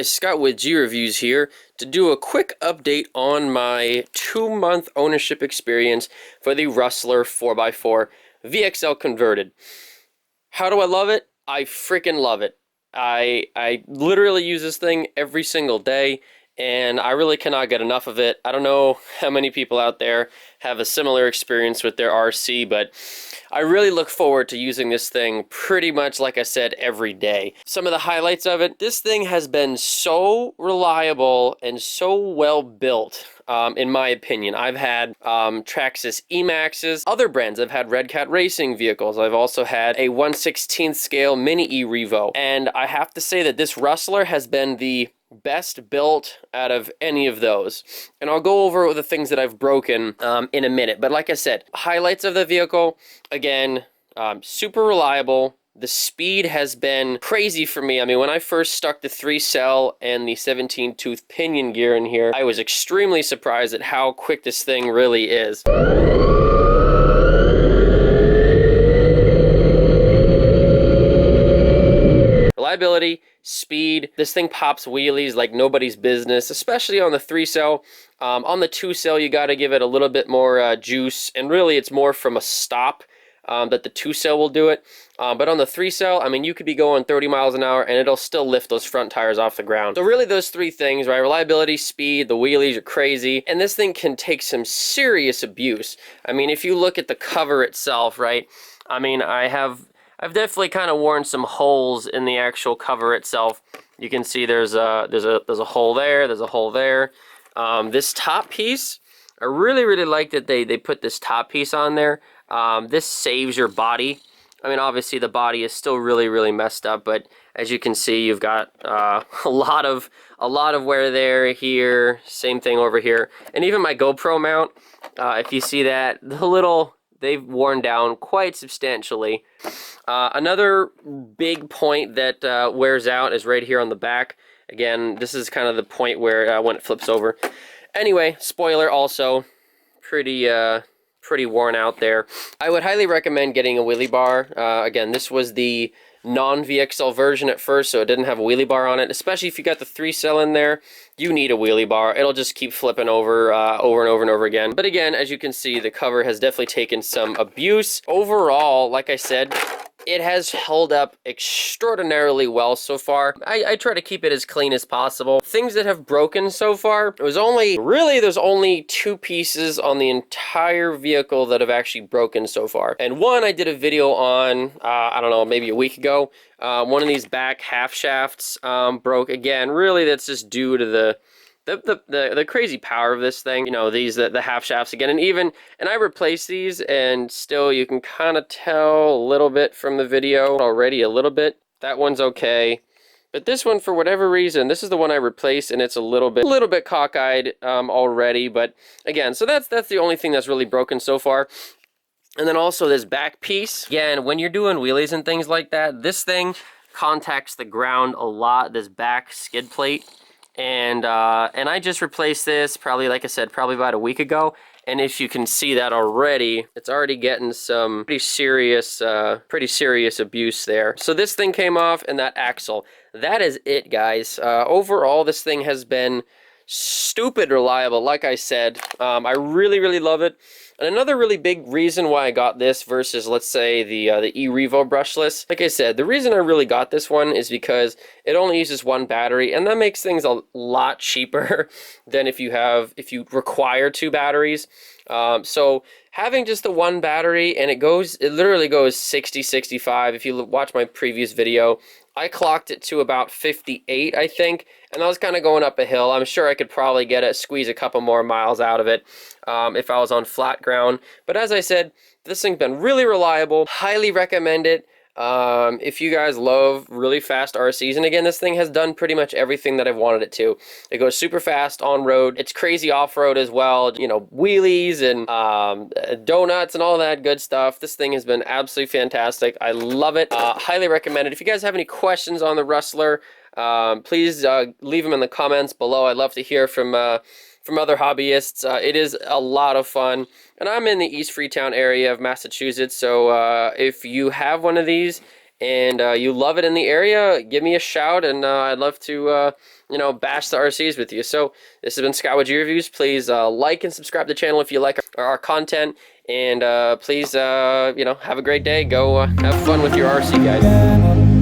guys, Scott with G Reviews here to do a quick update on my 2-month ownership experience for the Rustler 4x4 VXL converted. How do I love it? I freaking love it. I literally use this thing every single day, and I really cannot get enough of it. I don't know how many people out there have a similar experience with their RC, but I really look forward to using this thing pretty much, like I said, every day. Some of the highlights of it: this thing has been so reliable and so well built. In my opinion, I've had Traxxas E-Maxes, other brands. I've had Red Cat racing vehicles. I've also had a 1/16 scale Mini E-Revo. And I have to say that this Rustler has been the best built out of any of those. And I'll go over the things that I've broken in a minute. But like I said, highlights of the vehicle, again, super reliable. The speed has been crazy for me. I mean, when I first stuck the 3-cell and the 17-tooth pinion gear in here, I was extremely surprised at how quick this thing really is. Reliability, speed, this thing pops wheelies like nobody's business, especially on the 3-cell. On the 2-cell, you got to give it a little bit more juice, and really it's more from a stop that the 2-cell will do it. But on the 3-cell, I mean, you could be going 30 miles an hour and it'll still lift those front tires off the ground. So really those three things, right? Reliability, speed, the wheelies are crazy, and this thing can take some serious abuse. I mean, if you look at the cover itself, right? I mean, I've definitely kind of worn some holes in the actual cover itself. You can see there's a hole there, there's a hole there. This top piece, I really like that they put this top piece on there. This saves your body. I mean, obviously the body is still really messed up, but as you can see, you've got a lot of wear there, here, same thing over here, and even my GoPro mount. If you see that, they've worn down quite substantially. Another big point that wears out is right here on the back. Again, this is kind of the point where when it flips over. Anyway, spoiler also pretty worn out there. I would highly recommend getting a wheelie bar. Again, this was the non-VXL version at first, so it didn't have a wheelie bar on it. Especially if you got the 3-cell in there, you need a wheelie bar. It'll just keep flipping over over and over again. But again, as you can see, the cover has definitely taken some abuse. Overall, like I said, it has held up extraordinarily well so far. I try to keep it as clean as possible. Things that have broken so far, there's only 2 pieces on the entire vehicle that have actually broken so far. And one I did a video on, I don't know, maybe a week ago. One of these back half shafts broke. Again, really that's just due to the crazy power of this thing. You know, the half shafts again, and I replaced these, and still you can kind of tell a little bit from the video already, a little bit. That one's okay, but this one, for whatever reason, this is the one I replaced, and it's a little bit cockeyed already. But again, so that's the only thing that's really broken so far. And then also this back piece. Again, when you're doing wheelies and things like that, this thing contacts the ground a lot. This back skid plate. And I just replaced this probably, like I said, probably about a week ago. And if you can see that already, it's already getting some pretty serious abuse there. So this thing came off, and that axle. That is it, guys. Overall, this thing has been stupid reliable. Like I said, I really love it. And another really big reason why I got this versus, let's say, the E-Revo brushless, like I said, the reason I really got this one is because it only uses 1 battery, and that makes things a lot cheaper than if you require 2 batteries. So having just the 1 battery, and it literally goes 60, 65. If you watch my previous video, I clocked it to about 58, I think, and I was kind of going up a hill. I'm sure I could probably squeeze a couple more miles out of it if I was on flat ground. But as I said, this thing's been really reliable. Highly recommend it. If you guys love really fast RCs, and again, this thing has done pretty much everything that I've wanted it to. It goes super fast on road. It's crazy off road as well. You know, wheelies and donuts and all that good stuff. This thing has been absolutely fantastic. I love it. Highly recommend it. If you guys have any questions on the Rustler, please leave them in the comments below. I'd love to hear from other hobbyists. It is a lot of fun, and I'm in the East Freetown area of Massachusetts, so if you have one of these and you love it in the area, give me a shout, and I'd love to you know, bash the RCs with you. So this has been Scott with G Reviews. Please like and subscribe to the channel if you like our content, and please, you know, have a great day. Go have fun with your RC, guys.